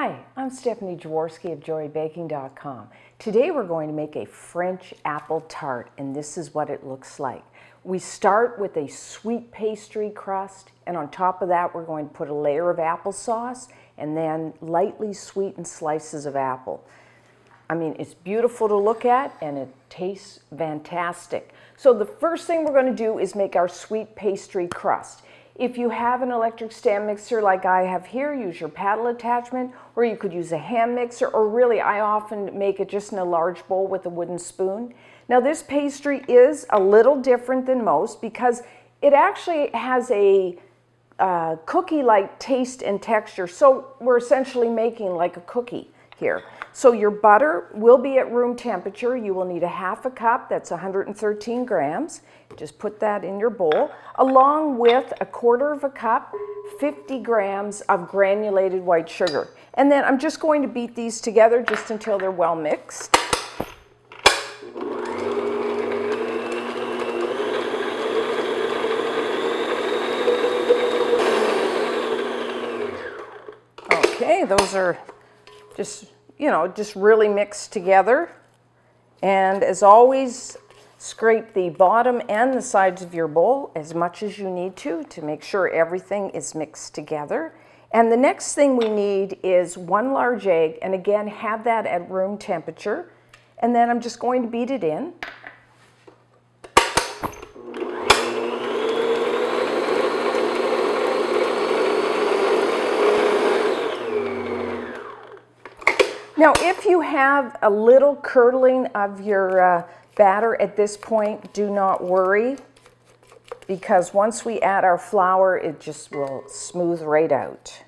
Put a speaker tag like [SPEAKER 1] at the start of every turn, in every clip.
[SPEAKER 1] Hi, I'm Stephanie Jaworski of joybaking.com. Today we're going to make a French apple tart, and this is what it looks like. We start with a sweet pastry crust, and on top of that we're going to put a layer of applesauce and then lightly sweetened slices of apple. I mean, it's beautiful to look at and it tastes fantastic. So the first thing we're going to do is make our sweet pastry crust. If you have an electric stand mixer like I have here, use your paddle attachment, or you could use a hand mixer, or really I often make it just in a large bowl with a wooden spoon. Now this pastry is a little different than most because it actually has a cookie-like taste and texture, so we're essentially making like a cookie here. So your butter will be at room temperature. You will need a half a cup, that's 113 grams. Just put that in your bowl, along with a quarter of a cup, 50 grams of granulated white sugar. And then I'm just going to beat these together just until they're well mixed. Okay, those are just really mixed together. And as always, scrape the bottom and the sides of your bowl as much as you need to make sure everything is mixed together. And the next thing we need is 1 large egg, and again, have that at room temperature. And then I'm just going to beat it in. Now, if you have a little curdling of your batter at this point, do not worry, because once we add our flour, it just will smooth right out.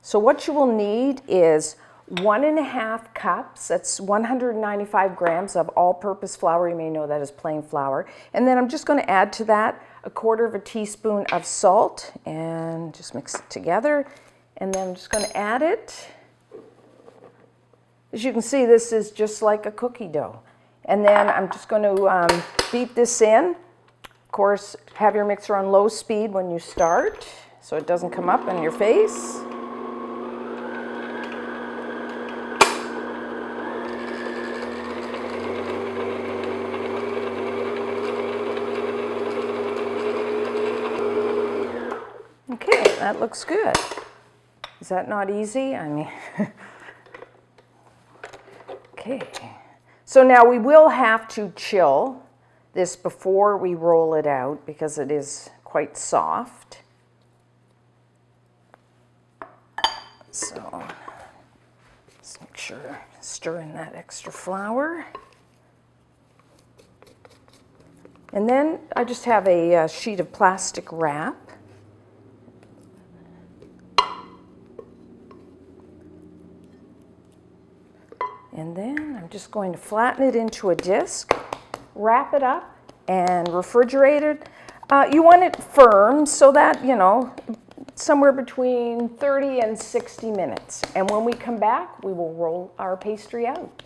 [SPEAKER 1] So what you will need is 1.5 cups, that's 195 grams of all-purpose flour. You may know that as plain flour. And then I'm just going to add to that a quarter of a teaspoon of salt and just mix it together. And then I'm just going to add it. As you can see, this is just like a cookie dough. And then I'm just going to beat this in. Of course, have your mixer on low speed when you start so it doesn't come up in your face. Okay, that looks good. Is that not easy? I mean... Okay, so now we will have to chill this before we roll it out because it is quite soft. So let's make sure stir in that extra flour. And then I just have a sheet of plastic wrap. And then I'm just going to flatten it into a disc, wrap it up, and refrigerate it. You want it firm so that, somewhere between 30 and 60 minutes. And when we come back, we will roll our pastry out.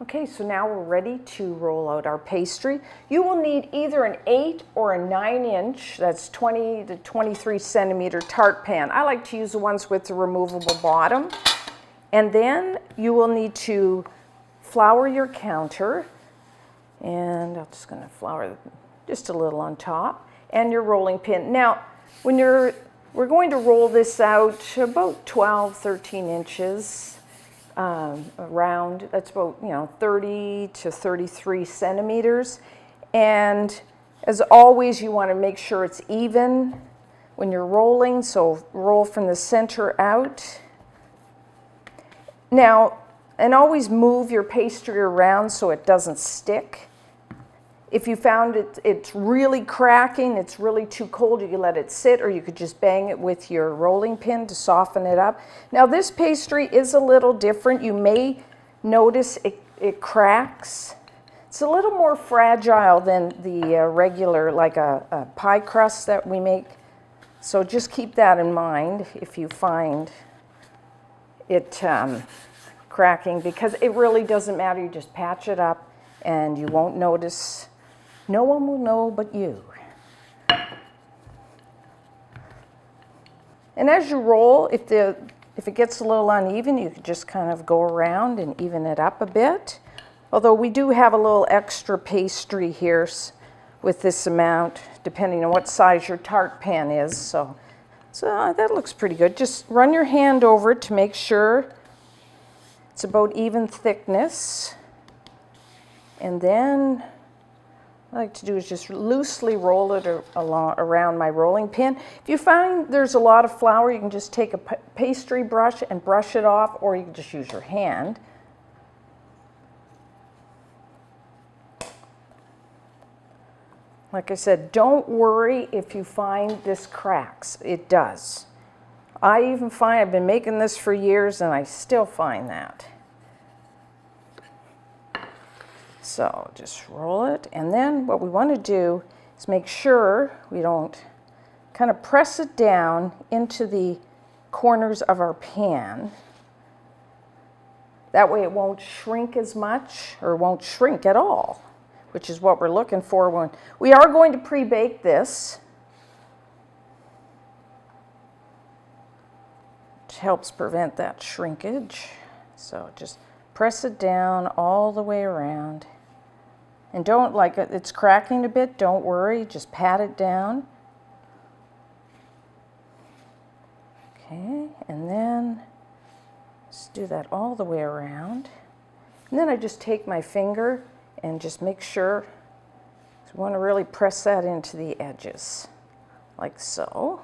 [SPEAKER 1] Okay, so now we're ready to roll out our pastry. You will need either an 8 or a 9-inch, that's 20 to 23 centimeter tart pan. I like to use the ones with the removable bottom. And then you will need to flour your counter, and I'm just going to flour just a little on top, and your rolling pin. Now, we're going to roll this out about 12, 13 inches around. That's about 30 to 33 centimeters. And as always, you want to make sure it's even when you're rolling. So roll from the center out. Now, and always move your pastry around so it doesn't stick. If you found it's really cracking, it's really too cold, you can let it sit, or you could just bang it with your rolling pin to soften it up. Now this pastry is a little different. You may notice it cracks. It's a little more fragile than the regular, like a pie crust that we make. So just keep that in mind if you find it cracking, because it really doesn't matter. You just patch it up and you won't notice. No one will know but you. And as you roll, if the if it gets a little uneven, you can just kind of go around and even it up a bit. Although we do have a little extra pastry here with this amount, depending on what size your tart pan is. So that looks pretty good. Just run your hand over it to make sure it's about even thickness. And then what I like to do is just loosely roll it around my rolling pin. If you find there's a lot of flour, you can just take a pastry brush and brush it off, or you can just use your hand. Like I said, don't worry if you find this cracks. It does. I even find, I've been making this for years and I still find that. So just roll it, and then what we want to do is make sure we don't kind of press it down into the corners of our pan. That way it won't shrink as much, or won't shrink at all, which is what we're looking for when we are going to pre-bake this. It helps prevent that shrinkage. So just press it down all the way around. And don't, like it's cracking a bit, don't worry, just pat it down. Okay, and then just do that all the way around. And then I just take my finger and just make sure, so we want to really press that into the edges, like so.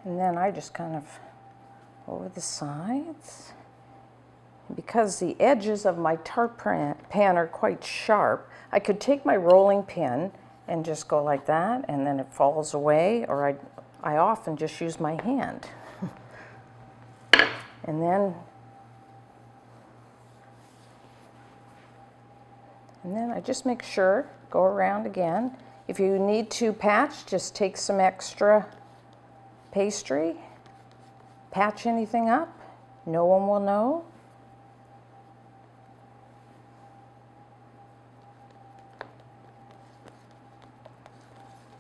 [SPEAKER 1] And then I just kind of over the sides. Because the edges of my tart pan are quite sharp, I could take my rolling pin and just go like that, and then it falls away, or I often just use my hand. And then I just make sure, go around again. If you need to patch, just take some extra pastry, patch anything up, no one will know.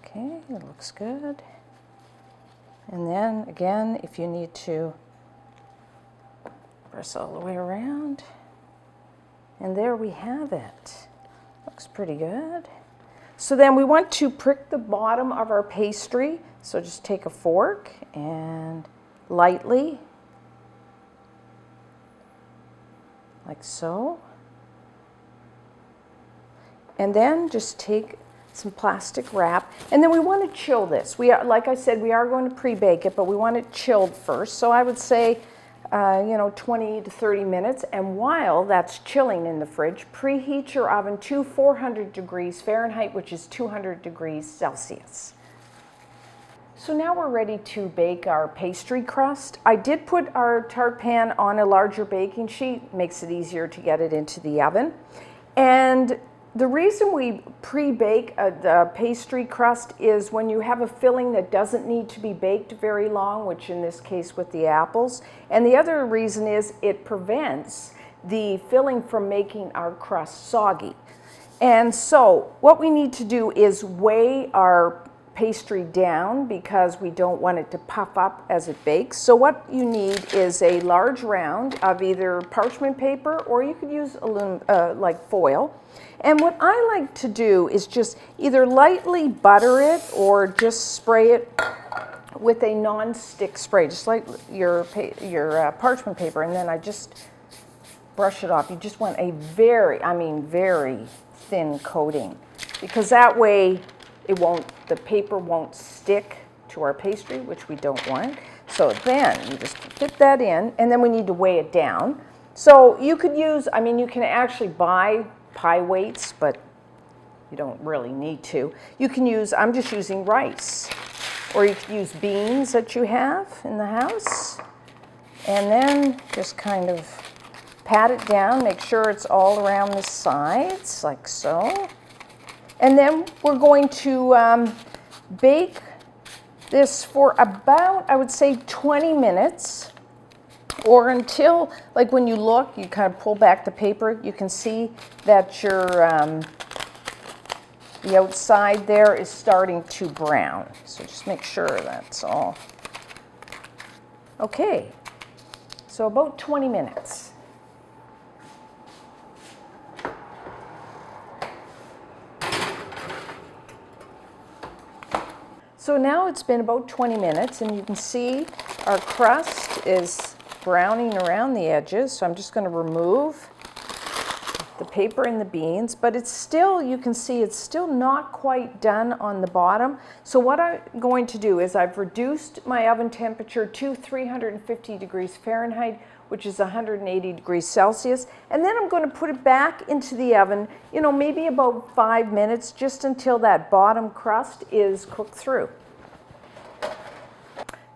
[SPEAKER 1] Okay, it looks good. And then again, if you need to press all the way around. And there we have it. Looks pretty good. So then we want to prick the bottom of our pastry. So just take a fork and lightly, like so. And then just take some plastic wrap, and then we want to chill this. Like I said, we are going to pre-bake it, but we want it chilled first. So I would say, 20 to 30 minutes. And while that's chilling in the fridge, preheat your oven to 400 degrees Fahrenheit, which is 200 degrees Celsius. So now we're ready to bake our pastry crust. I did put our tart pan on a larger baking sheet, makes it easier to get it into the oven. And the reason we pre-bake the pastry crust is when you have a filling that doesn't need to be baked very long, which in this case with the apples. And the other reason is it prevents the filling from making our crust soggy. And so what we need to do is weigh our pastry down because we don't want it to puff up as it bakes. So what you need is a large round of either parchment paper, or you could use like foil. And what I like to do is just either lightly butter it or just spray it with a non-stick spray, just like your parchment paper, and then I just brush it off. You just want a very thin coating, because that way the paper won't stick to our pastry, which we don't want. So then you just fit that in, and then we need to weigh it down. So you could use, you can actually buy pie weights, but you don't really need to. You can use, I'm just using rice, or you can use beans that you have in the house, and then just kind of pat it down, make sure it's all around the sides, like so. And then we're going to bake this for about, I would say, 20 minutes, or until, like when you look, you kind of pull back the paper, you can see that your the outside there is starting to brown. So just make sure that's all. Okay, so about 20 minutes. So now it's been about 20 minutes, and you can see our crust is browning around the edges. So I'm just going to remove the paper and the beans, but it's still, you can see it's still not quite done on the bottom. So what I'm going to do is I've reduced my oven temperature to 350 degrees Fahrenheit, which is 180 degrees Celsius. And then I'm going to put it back into the oven, you know, maybe about 5 minutes, just until that bottom crust is cooked through.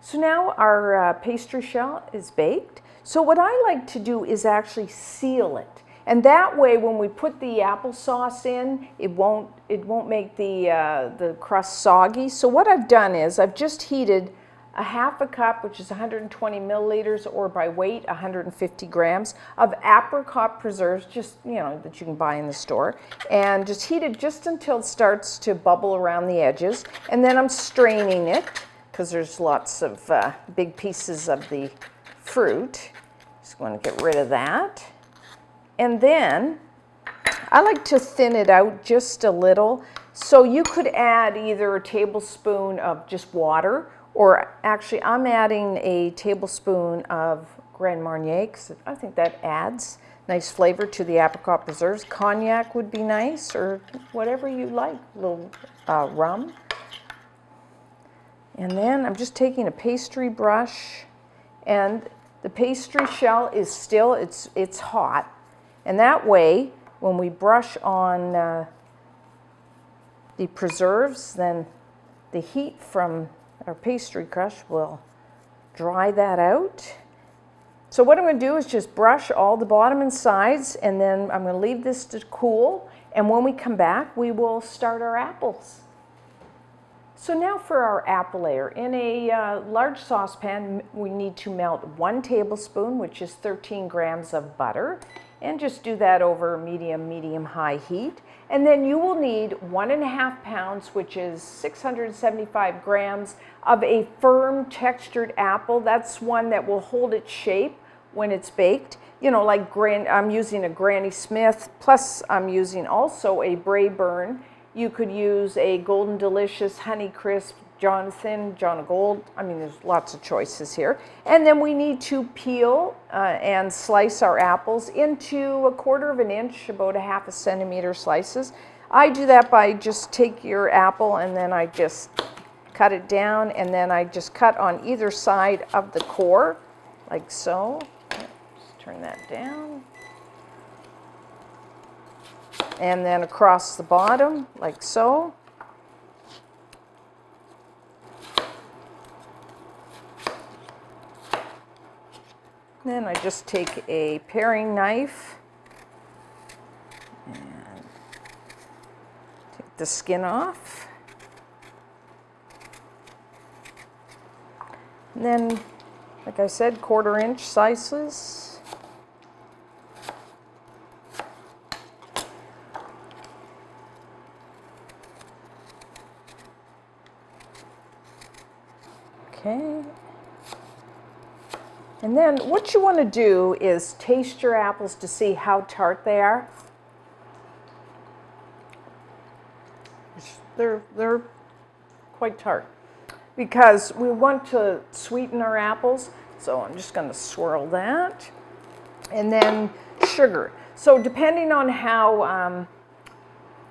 [SPEAKER 1] So now our pastry shell is baked. So what I like to do is actually seal it. And that way, when we put the applesauce in, it won't make the crust soggy. So what I've done is I've just heated a half a cup, which is 120 milliliters, or by weight, 150 grams of apricot preserves, just, you know, that you can buy in the store, and just heat it just until it starts to bubble around the edges. And then I'm straining it, because there's lots of big pieces of the fruit. Just want to get rid of that. And then I like to thin it out just a little. So you could add either a tablespoon of just water, or actually I'm adding a tablespoon of Grand Marnier, because I think that adds nice flavor to the apricot preserves. Cognac would be nice, or whatever you like, a little rum. And then I'm just taking a pastry brush, and the pastry shell is still, it's hot. And that way, when we brush on the preserves, then the heat from our pastry crust will dry that out. So what I'm going to do is just brush all the bottom and sides, and then I'm going to leave this to cool. And when we come back, we will start our apples. So now for our apple layer. In a large saucepan, we need to melt 1 tablespoon, which is 13 grams of butter, and just do that over medium-high heat. And then you will need 1.5 pounds, which is 675 grams of a firm textured apple. That's one that will hold its shape when it's baked. You know, like I'm using a Granny Smith, plus I'm using also a Braeburn. You could use a Golden Delicious, Honey Crisp, John Gold. I mean, there's lots of choices here. And then we need to peel and slice our apples into 1/4 inch, about 1/2 centimeter slices. I do that by just take your apple and then I just cut it down, and then I just cut on either side of the core, like so. Just turn that down. And then across the bottom, like so. Then I just take a paring knife and take the skin off. And then, like I said, 1/4 inch slices. Okay. And then what you want to do is taste your apples to see how tart they are. They're quite tart, because we want to sweeten our apples. So I'm just going to swirl that. And then sugar. So depending on how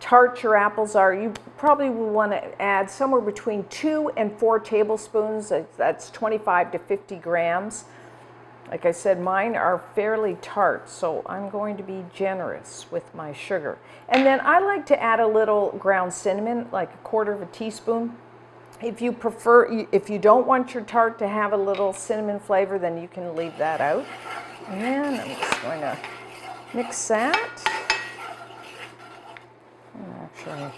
[SPEAKER 1] tart your apples are, you probably will want to add somewhere between 2 and 4 tablespoons. That's 25 to 50 grams. Like I said, mine are fairly tart, so I'm going to be generous with my sugar. And then I like to add a little ground cinnamon, like 1/4 teaspoon. If you prefer, if you don't want your tart to have a little cinnamon flavor, then you can leave that out. And then I'm just going to mix that. Actually,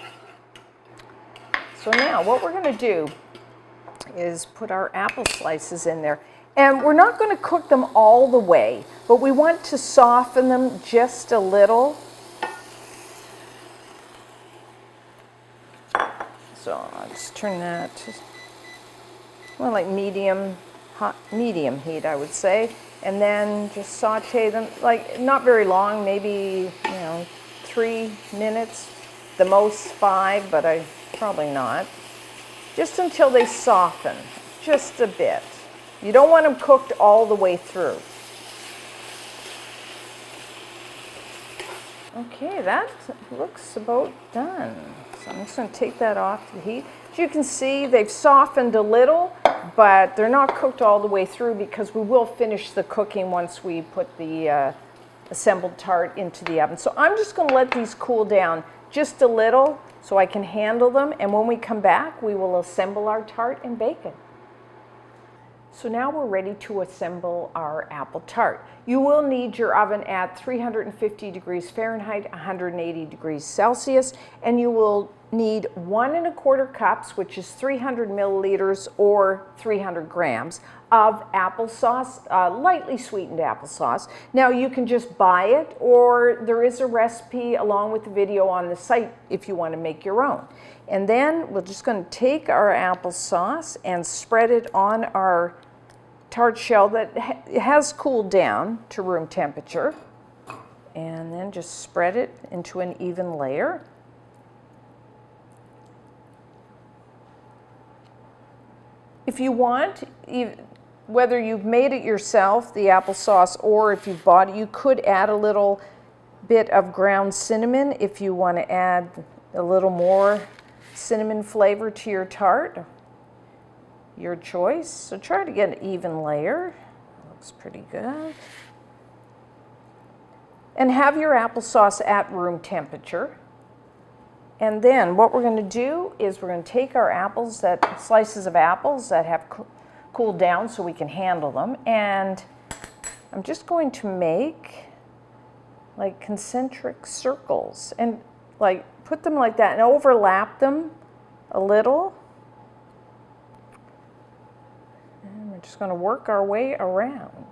[SPEAKER 1] so now what we're going to do is put our apple slices in there. And we're not going to cook them all the way, but we want to soften them just a little. So I'll just turn that to, well, like medium heat, I would say. And then just saute them, like not very long, maybe, 3 minutes, the most 5, but probably not. Just until they soften, just a bit. You don't want them cooked all the way through. Okay, that looks about done. So I'm just going to take that off the heat. As you can see, they've softened a little, but they're not cooked all the way through because we will finish the cooking once we put the assembled tart into the oven. So I'm just going to let these cool down just a little so I can handle them, and when we come back, we will assemble our tart and bake it. So now we're ready to assemble our apple tart. You will need your oven at 350 degrees Fahrenheit, 180 degrees Celsius, and you will need 1 1/4 cups, which is 300 milliliters or 300 grams of applesauce, lightly sweetened applesauce. Now you can just buy it, or there is a recipe along with the video on the site if you want to make your own. And then we're just going to take our applesauce and spread it on our tart shell that has cooled down to room temperature. And then just spread it into an even layer. If you want, whether you've made it yourself, the applesauce, or if you've bought it, you could add a little bit of ground cinnamon if you want to add a little more cinnamon flavor to your tart. Your choice. So try to get an even layer. Looks pretty good. And have your applesauce at room temperature. And then what we're going to do is we're going to take our slices of apples that have cooled down so we can handle them, and I'm just going to make like concentric circles and like put them like that and overlap them a little. And we're just going to work our way around.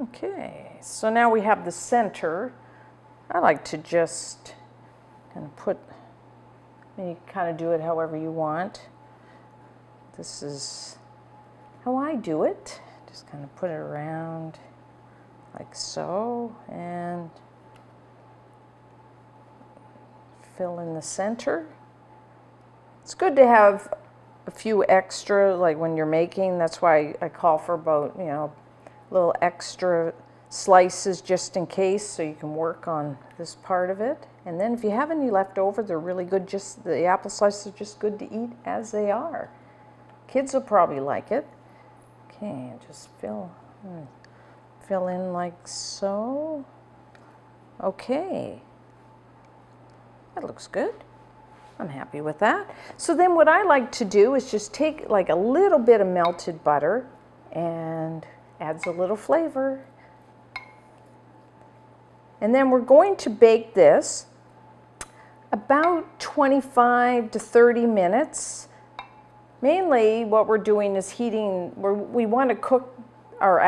[SPEAKER 1] Okay, so now we have the center. I like to just kind of you kind of do it however you want. This is how I do it. Just kind of put it around like so and fill in the center. It's good to have a few extra, like when you're making. That's why I call for about, little extra slices just in case, so you can work on this part of it. And then if you have any left over, they're really good. The apple slices are just good to eat as they are. Kids will probably like it. Okay, just fill in like so. Okay, that looks good. I'm happy with that. So then what I like to do is just take like a little bit of melted butter, and adds a little flavor. And then we're going to bake this about 25 to 30 minutes. Mainly what we're doing is we want to cook our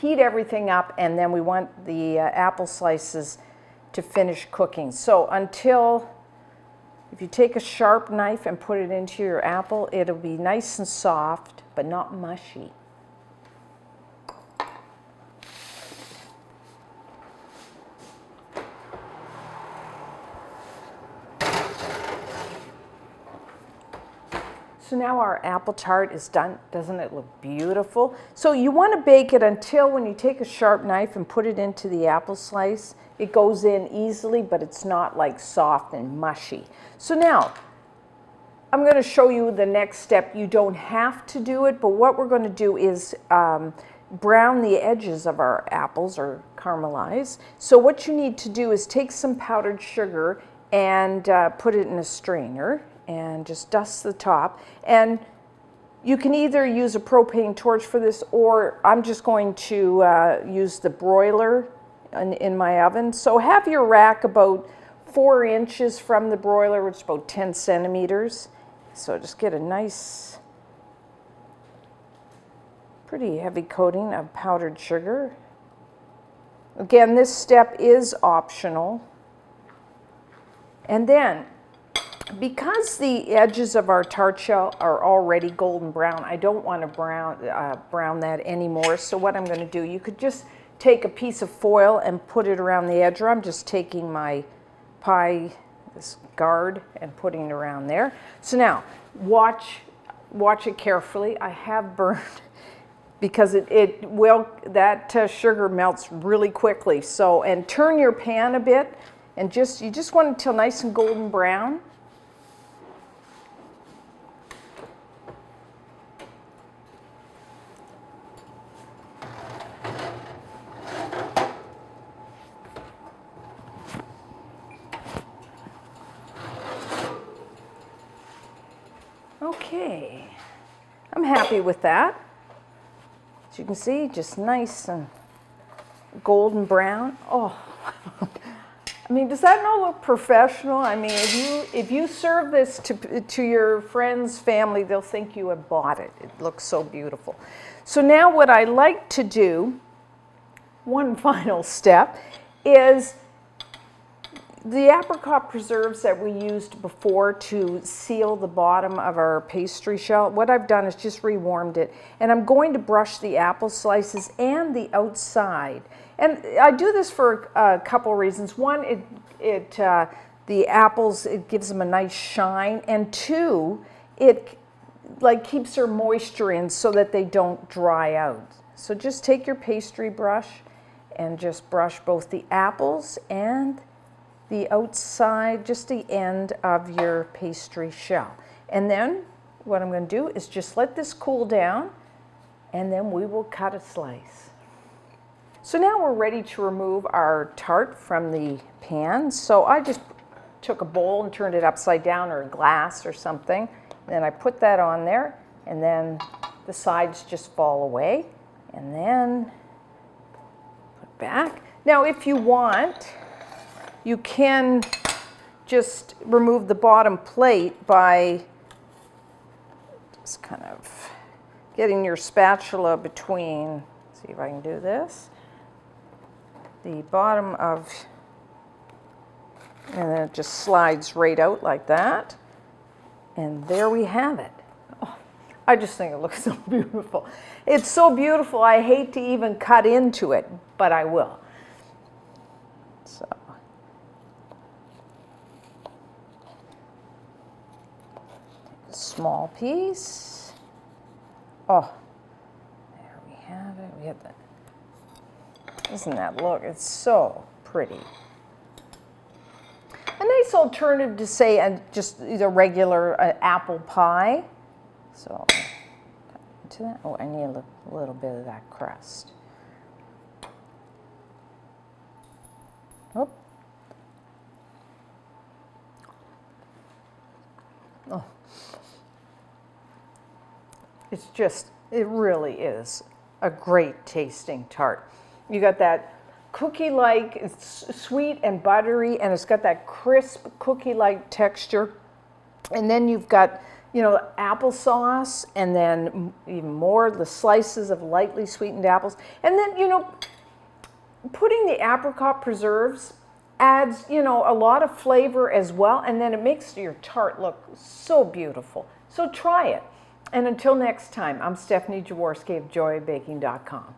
[SPEAKER 1] heat everything up, and then we want the apple slices to finish cooking. So if you take a sharp knife and put it into your apple, it'll be nice and soft, but not mushy. So now our apple tart is done. Doesn't it look beautiful? So you want to bake it until when you take a sharp knife and put it into the apple slice, it goes in easily, but it's not like soft and mushy. So now I'm going to show you the next step. You don't have to do it, but what we're going to do is brown the edges of our apples, or caramelize. So what you need to do is take some powdered sugar and put it in a strainer and just dust the top. And you can either use a propane torch for this, or I'm just going to use the broiler in my oven. So have your rack about 4 inches from the broiler, which is about 10 centimeters. So just get a nice, pretty heavy coating of powdered sugar. Again, this step is optional. And then, because the edges of our tart shell are already golden brown, I don't want to brown that anymore. So what I'm going to do, you could just take a piece of foil and put it around the edge. Or I'm just taking my pie, this guard, and putting it around there. So now, watch it carefully. I have burned because that sugar melts really quickly. So, and turn your pan a bit, and you just want it till nice and golden brown. Okay, I'm happy with that. As you can see, just nice and golden brown. Oh, I mean, does that not look professional? I mean, if you serve this to your friends, family, they'll think you have bought it. It looks so beautiful. So now what I like to do, one final step, is the apricot preserves that we used before to seal the bottom of our pastry shell. What I've done is just rewarmed it, and I'm going to brush the apple slices and the outside. And I do this for a couple reasons. One, the apples, it gives them a nice shine, and two, it like keeps their moisture in so that they don't dry out. So just take your pastry brush and just brush both the apples and the outside, just the end of your pastry shell. And then what I'm going to do is just let this cool down, and then we will cut a slice. So now we're ready to remove our tart from the pan. So I just took a bowl and turned it upside down, or a glass or something. Then I put that on there, and then the sides just fall away. And then put back. Now if you want, you can just remove the bottom plate by just kind of getting your spatula between, see if I can do this, the bottom of, and then it just slides right out like that. And there we have it. Oh, I just think it looks so beautiful. It's so beautiful, I hate to even cut into it, but I will. So. Small piece. Oh, there we have it. We have that. Doesn't that look? It's so pretty. A nice alternative to say just either regular apple pie. So into that. Oh, I need a little bit of that crust. Oh. Oh. It's just, it really is a great tasting tart. You got that cookie-like, it's sweet and buttery, and it's got that crisp cookie-like texture. And then you've got, you know, applesauce, and then even more, the slices of lightly sweetened apples. And then, you know, putting the apricot preserves adds, you know, a lot of flavor as well, and then it makes your tart look so beautiful. So try it. And until next time, I'm Stephanie Jaworski of joybaking.com.